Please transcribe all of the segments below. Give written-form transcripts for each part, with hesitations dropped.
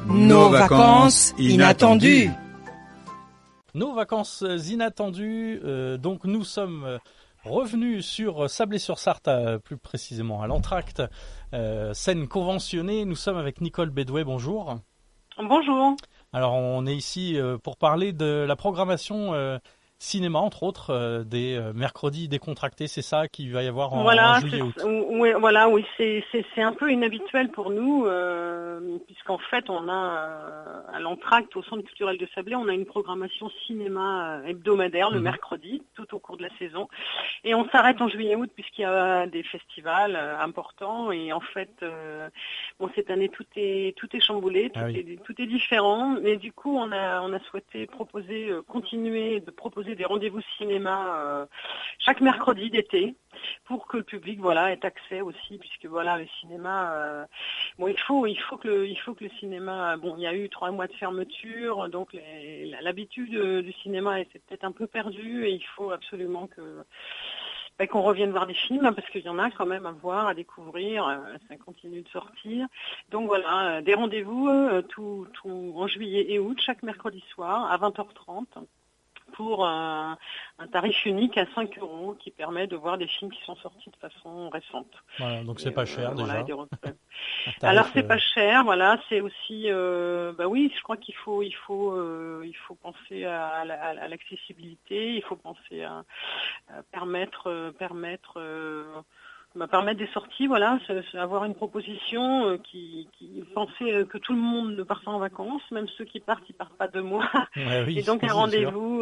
Nos vacances inattendues. Nos vacances inattendues, donc nous sommes revenus sur Sablé-sur-Sarthe, plus précisément à l'Entracte, scène conventionnée. Nous sommes avec Nicole Bédouet, bonjour. Bonjour. Alors on est ici pour parler de la programmation cinéma, entre autres, des mercredis décontractés, c'est ça qu'il va y avoir en juillet-août. Oui, c'est un peu inhabituel pour nous, puisqu'en fait on a à l'Entracte, au Centre culturel de Sablé, on a une programmation cinéma hebdomadaire le mercredi, tout au cours de la saison. Et on s'arrête en juillet-août puisqu'il y a des festivals importants. Et en fait, cette année tout est chamboulé, tout est différent. Et du coup, on a souhaité continuer de proposer des rendez-vous cinéma chaque mercredi d'été pour que le public ait accès aussi, puisque le cinéma il faut que le cinéma, il y a eu 3 mois de fermeture, donc l'habitude du cinéma s'est peut-être un peu perdue, et il faut absolument qu'on revienne voir des films, parce qu'il y en a quand même à voir, à découvrir, ça continue de sortir. Donc voilà, des rendez-vous tout en juillet et août, chaque mercredi soir à 20h30. Pour un tarif unique à 5 € qui permet de voir des films qui sont sortis de façon récente. Voilà, donc c'est pas cher déjà. Alors c'est pas cher, c'est aussi, je crois qu'il faut penser à l'accessibilité, il faut penser à permettre des sorties, avoir une proposition qui pensait que tout le monde parte en vacances, même ceux qui partent, ils partent pas 2 mois. Oui, et donc un rendez-vous,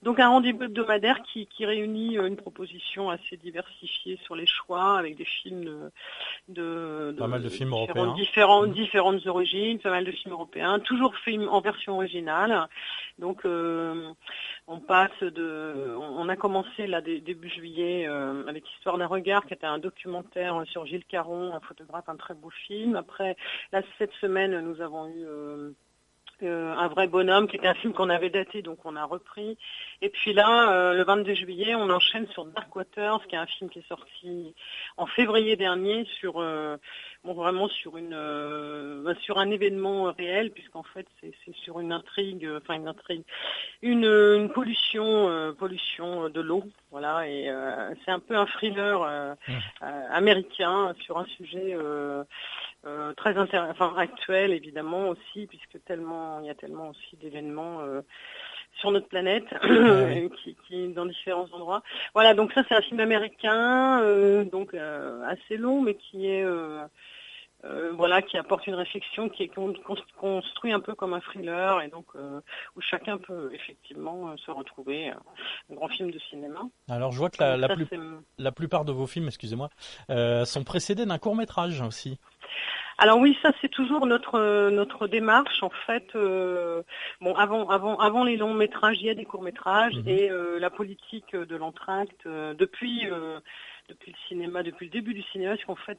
donc un rendez-vous hebdomadaire qui réunit une proposition assez diversifiée sur les choix, avec des films pas mal de films européens, différentes origines, pas mal de films européens, toujours films en version originale. Donc on a commencé là début juillet avec Histoire d'un regard, qui était un documentaire sur Gilles Caron, un photographe, un très beau film. Après, là, cette semaine, nous avons eu Un vrai bonhomme, qui était un film qu'on avait daté, donc on a repris. Et puis là, le 22 juillet, on enchaîne sur Dark Waters, qui est un film qui est sorti en février dernier sur vraiment sur sur un événement réel, puisqu'en fait c'est sur une pollution de l'eau, voilà. Et c'est un peu un thriller américain sur un sujet très actuel, évidemment aussi, puisque il y a tellement aussi d'événements sur notre planète qui dans différents endroits. Voilà, donc ça c'est un film américain, assez long, mais qui est qui apporte une réflexion qui est construit un peu comme un thriller, et donc où chacun peut effectivement se retrouver, un grand film de cinéma. Alors je vois que la plupart de vos films, excusez-moi, sont précédés d'un court-métrage aussi. Alors oui, ça c'est toujours notre démarche, en fait. Avant les longs métrages, il y a des courts métrages, et la politique de l'Entracte depuis le cinéma, depuis le début du cinéma, parce qu'en fait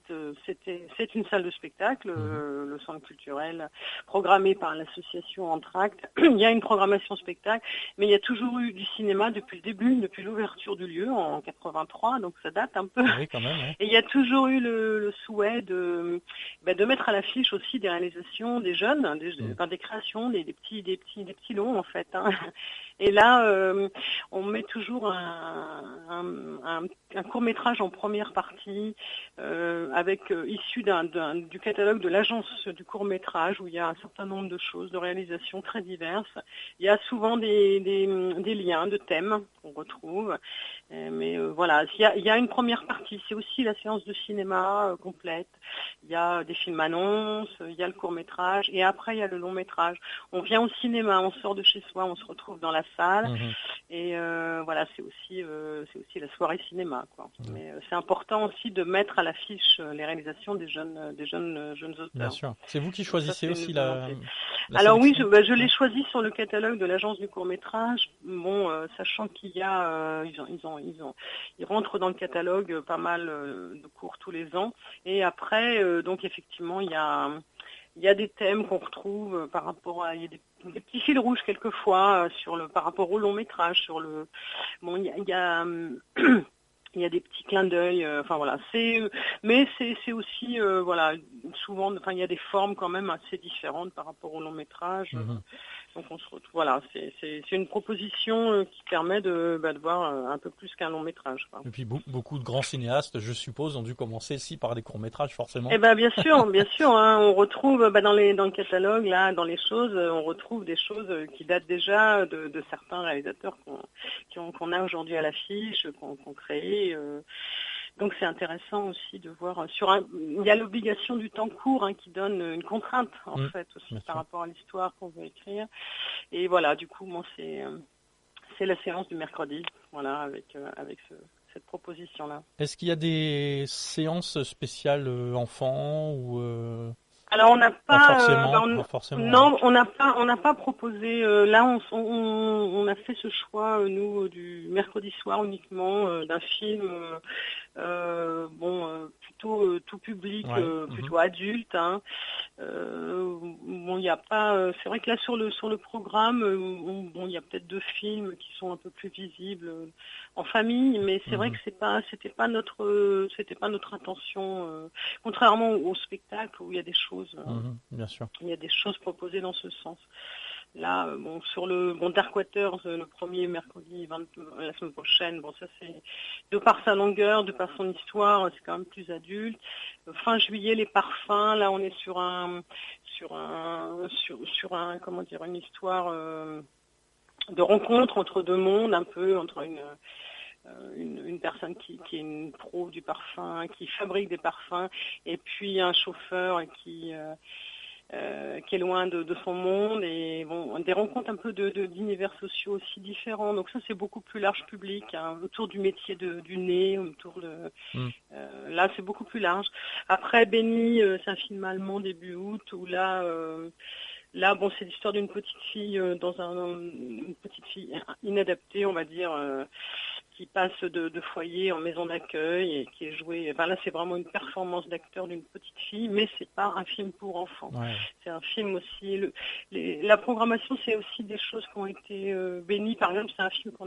c'est une salle de spectacle, le centre culturel, programmé par l'association Entracte. Il y a une programmation spectacle, mais il y a toujours eu du cinéma depuis le début, depuis l'ouverture du lieu en 83, donc ça date un peu. Oui, quand même, ouais. Et il y a toujours eu le souhait de mettre à l'affiche aussi des réalisations des jeunes, des créations, des petits longs, en fait, hein. Et là, on met toujours un court-métrage en première partie, issu du catalogue de l'agence du court-métrage, où il y a un certain nombre de choses, de réalisations très diverses. Il y a souvent des liens, de thèmes qu'on retrouve. Mais il y a une première partie, c'est aussi la séance de cinéma complète. Il y a des films annonces, il y a le court-métrage, et après il y a le long-métrage. On vient au cinéma, on sort de chez soi, on se retrouve dans la salle, et c'est aussi la soirée cinéma, quoi. Mais c'est important aussi de mettre à l'affiche les réalisations des jeunes auteurs. Bien sûr. C'est vous qui choisissez aussi la Alors oui, sélection. je l'ai choisi sur le catalogue de l'agence du court-métrage. Sachant qu'il y a, ils rentrent dans le catalogue pas mal de cours tous les ans. Et après, donc effectivement, il y a des thèmes qu'on retrouve par rapport à, il y a des petits fils rouges quelquefois par rapport au long métrage. Il y a des petits clins d'œil, enfin voilà. Mais c'est aussi, voilà, souvent, enfin il y a des formes quand même assez différentes par rapport au long métrage. Donc on se retrouve, voilà, c'est une proposition qui permet de voir un peu plus qu'un long métrage, quoi. Et puis beaucoup de grands cinéastes, je suppose, ont dû commencer par des courts métrages, forcément. Eh ben bien sûr, hein, on retrouve dans le catalogue là, dans les choses, on retrouve des choses qui datent déjà de certains réalisateurs qu'on a aujourd'hui à l'affiche, qu'on créé. Donc c'est intéressant aussi de voir il y a l'obligation du temps court qui donne une contrainte en fait aussi par rapport à l'histoire qu'on veut écrire. Et voilà, du coup, moi c'est la séance du mercredi, voilà, avec cette proposition-là. Est-ce qu'il y a des séances spéciales enfants ou Alors on n'a pas, forcément. Non, on n'a pas proposé. Là, on a fait ce choix nous du mercredi soir uniquement d'un film, plutôt tout public, plutôt adulte. Bon, il y a pas. C'est vrai que là sur le programme, il y a peut-être 2 films qui sont un peu plus visibles en famille, mais c'est vrai que c'était pas notre intention. Contrairement au spectacle où il y a des choses. Bien sûr. Il y a des choses proposées dans ce sens. Là, sur le Dark Waters, le premier mercredi la semaine prochaine, ça c'est de par sa longueur, de par son histoire, c'est quand même plus adulte. Fin juillet, les parfums, là on est sur comment dire, une histoire de rencontre entre 2 mondes, un peu entre une personne qui est une pro du parfum, qui fabrique des parfums, et puis un chauffeur qui est loin de son monde, et des rencontres un peu d'univers sociaux aussi différents. Donc ça c'est beaucoup plus large public, autour du métier du nez, autour de là c'est beaucoup plus large. Après Béni, c'est un film allemand début août où là c'est l'histoire d'une petite fille une petite fille inadaptée, on va dire, qui passe de foyer en maison d'accueil et qui est jouée. Là, c'est vraiment une performance d'acteur d'une petite fille, mais c'est pas un film pour enfants. Ouais. C'est un film aussi. La programmation, c'est aussi des choses qui ont été bénies. Par exemple, c'est un film que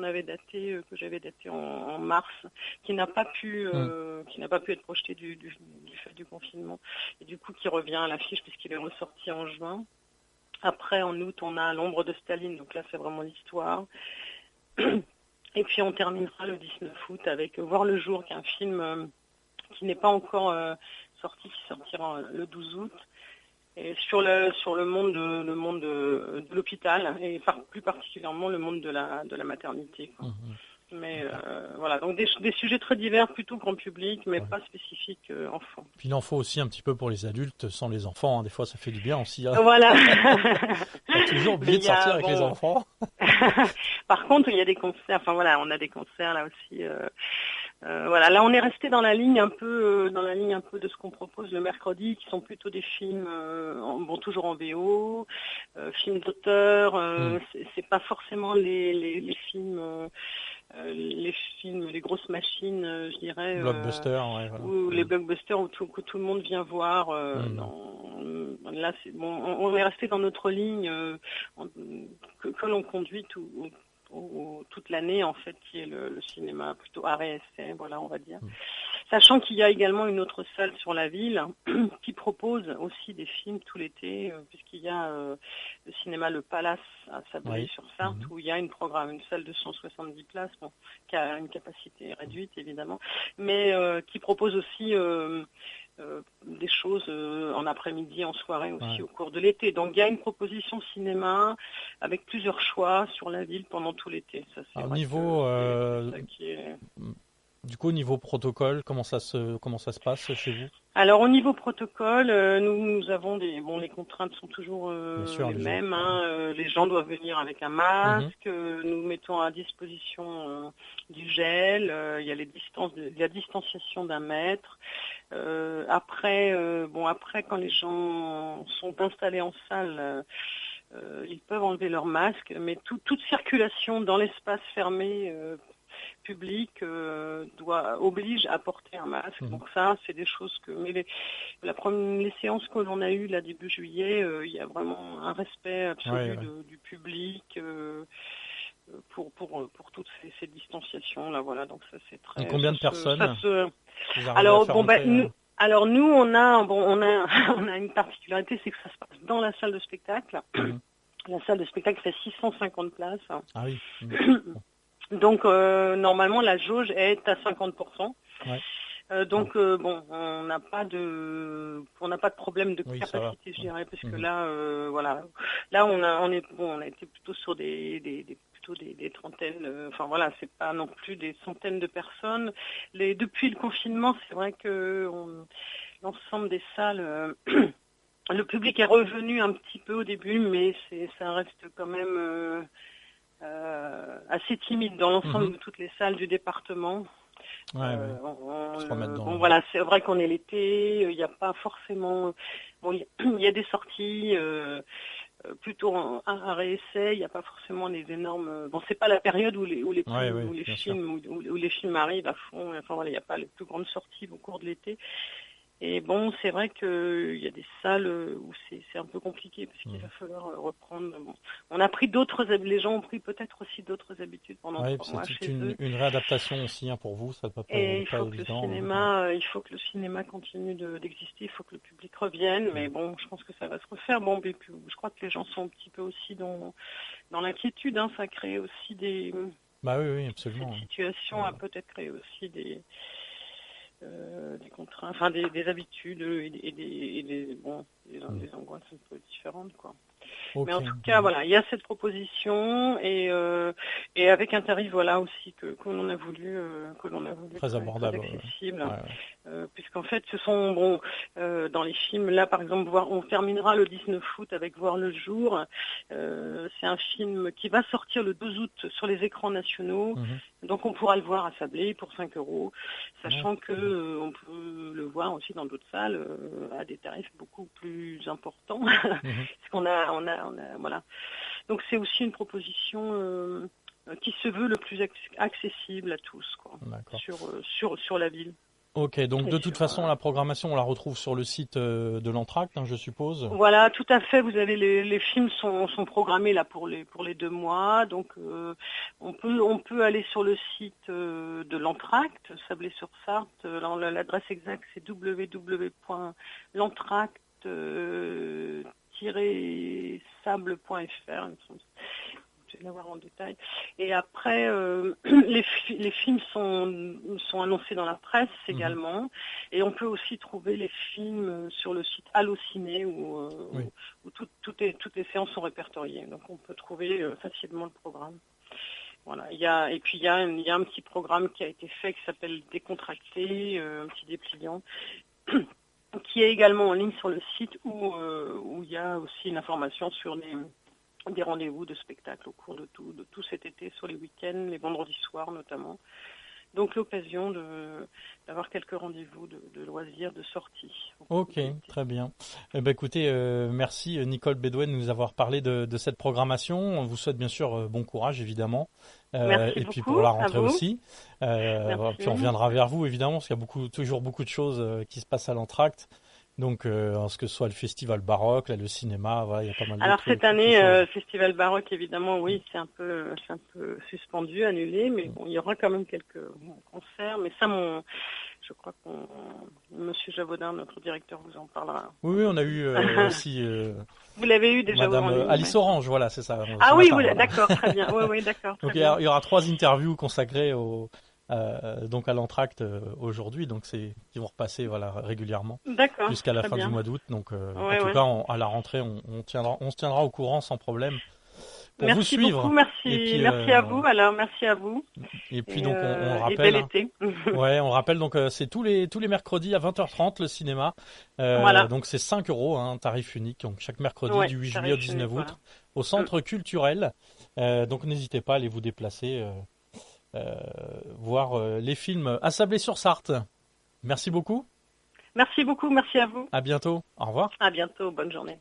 j'avais daté en mars, qui n'a pas pu être projeté du fait du confinement, et du coup qui revient à l'affiche puisqu'il est ressorti en juin. Après, en août, on a L'ombre de Staline, donc là, c'est vraiment l'histoire. Et puis, on terminera le 19 août avec Voir le jour, qui est un film qui n'est pas encore sorti, qui sortira le 12 août, et sur le monde de l'hôpital, et plus particulièrement le monde de la maternité, quoi. Mais voilà, donc des sujets très divers, plutôt grand public, mais pas spécifiques enfants. Puis il en faut aussi un petit peu pour les adultes, sans les enfants. Des fois, ça fait du bien aussi. Voilà. On a toujours oublié de sortir avec les enfants. Par contre, il y a des concerts. Enfin voilà, on a des concerts là aussi. Voilà, là on est resté dans la ligne un peu de ce qu'on propose le mercredi, qui sont plutôt des films, toujours en VO, films d'auteur. C'est pas forcément les films. Les grosses machines, je dirais, blockbusters, ou les blockbusters où tout le monde vient voir. Là, c'est bon, on est resté dans notre ligne que l'on conduit toute l'année, en fait, qui est le cinéma plutôt art et essai, voilà, on va dire. Sachant qu'il y a également une autre salle sur la ville qui propose aussi des films tout l'été, puisqu'il y a le cinéma Le Palace à Sablé-sur-Sarthe, où il y a une salle de 170 places, qui a une capacité réduite évidemment, mais qui propose aussi des choses en après-midi, en soirée aussi, au cours de l'été. Donc il y a une proposition cinéma avec plusieurs choix sur la ville pendant tout l'été. Ça, c'est vrai que c'est ça qui est... Du coup, au niveau protocole, comment ça se passe chez vous ? Alors, au niveau protocole, nous avons les contraintes sont toujours les mêmes. Les gens doivent venir avec un masque. Nous mettons à disposition du gel. Il y a la distanciation d'1 mètre. Après, quand les gens sont installés en salle, ils peuvent enlever leur masque, mais toute circulation dans l'espace fermé public oblige à porter un masque. Donc ça, c'est des choses les séances que l'on a eues là début juillet, il y a vraiment un respect absolu du public. pour toutes ces distanciations là, voilà. Donc ça c'est très. Et combien de personnes vous arrivez Alors à faire bon entrer, nous on a on a une particularité, c'est que ça se passe dans la salle de spectacle. La salle de spectacle fait 650 places. Ah oui. Donc normalement la jauge est à 50%. Ouais. Donc bon, on n'a pas de problème de Oui, capacité, je dirais, parce que là voilà, là on a été plutôt sur des trentaines, enfin voilà, c'est pas non plus des centaines de personnes. Depuis le confinement, c'est vrai que l'ensemble des salles le public est revenu un petit peu au début, mais ça reste quand même assez timide dans l'ensemble de toutes les salles du département. Voilà, c'est vrai qu'on est l'été, il n'y a pas forcément, il y a des sorties plutôt un réessai, il n'y a pas forcément les énormes. Bon, c'est pas la période où les films arrivent à fond. Enfin voilà, il n'y a pas les plus grandes sorties au cours de l'été. Et bon, c'est vrai qu'il y a des salles où c'est un peu compliqué parce qu'il va falloir reprendre. Bon. On a pris les gens ont pris peut-être aussi d'autres habitudes pendant 3 mois chez eux. C'est une réadaptation aussi pour vous, ça ne peut pas Et être évident. Il faut que le cinéma continue d'exister, il faut que le public revienne. Mais bon, je pense que ça va se refaire. Bon, mais puis, je crois que les gens sont un petit peu aussi dans l'inquiétude. Ça crée aussi des. Oui, absolument. Cette situation a peut-être créé aussi des contraintes, enfin des habitudes et des angoisses un peu différentes, quoi. Okay. Mais en tout cas, voilà, il y a cette proposition et avec un tarif, voilà, aussi que l'on a voulu très abordable, accessible, puisqu'en fait, ce sont dans les films là, par exemple, on terminera le 19 août avec Voir le jour. C'est un film qui va sortir le 12 août sur les écrans nationaux. Donc on pourra le voir à Sablé pour 5 €, sachant que on peut le voir aussi dans d'autres salles à des tarifs beaucoup plus importants, parce qu'on a voilà. Donc c'est aussi une proposition qui se veut le plus accessible à tous, quoi, sur la ville. Ok, donc de toute façon, la programmation, on la retrouve sur le site de l'Entracte, je suppose. Voilà, tout à fait. Vous avez les films sont programmés là pour les 2 mois, donc on peut aller sur le site de l'Entracte, Sablé-sur-Sarthe. L'adresse exacte c'est www.l'entracte-sable.fr. Je vais l'avoir en détail. Et après, les films sont annoncés dans la presse également. Et on peut aussi trouver les films sur le site Allociné où toutes les séances sont répertoriées. Donc on peut trouver facilement le programme. Voilà. Il y a un petit programme qui a été fait qui s'appelle Décontracté, un petit dépliant, qui est également en ligne sur le site où il y a aussi une information sur des rendez-vous de spectacle au cours de tout cet été, sur les week-ends, les vendredis soirs notamment. Donc l'occasion d'avoir quelques rendez-vous de loisirs, de sorties. Ok, très bien. Écoutez, merci Nicole Bédouet de nous avoir parlé de cette programmation. On vous souhaite bien sûr bon courage évidemment. Merci et beaucoup, puis pour la rentrée aussi. Puis on reviendra vers vous évidemment parce qu'il y a toujours beaucoup de choses qui se passent à l'Entracte. Donc, ce que ce soit le festival baroque, là, le cinéma, voilà, il y a pas mal de trucs. Alors cette année, festival baroque, évidemment, oui, c'est un peu suspendu, annulé, mais bon, il y aura quand même quelques concerts. Mais ça, je crois que Monsieur Javaudin, notre directeur, vous en parlera. Oui, on a eu aussi. Vous l'avez eu déjà. Madame Alice Orange, voilà, c'est ça. Ah oui, d'accord, très bien. Oui, d'accord. Donc il y aura 3 interviews consacrées donc à l'Entracte aujourd'hui, donc qui vont repasser régulièrement jusqu'à la fin du mois d'août. Donc en tout cas, à la rentrée, on se tiendra au courant sans problème pour vous suivre. Beaucoup, merci à vous. Alors merci à vous. Et puis donc on rappelle. Et bel été. On rappelle donc c'est tous les mercredis à 20h30 le cinéma. Donc c'est 5 €, un tarif unique. Donc chaque mercredi du 8 juillet au 19 août au centre culturel. Donc n'hésitez pas à aller vous déplacer. Voir les films à Sablé-sur-Sarthe. Merci beaucoup. Merci beaucoup, merci à vous. À bientôt. Au revoir. À bientôt, bonne journée.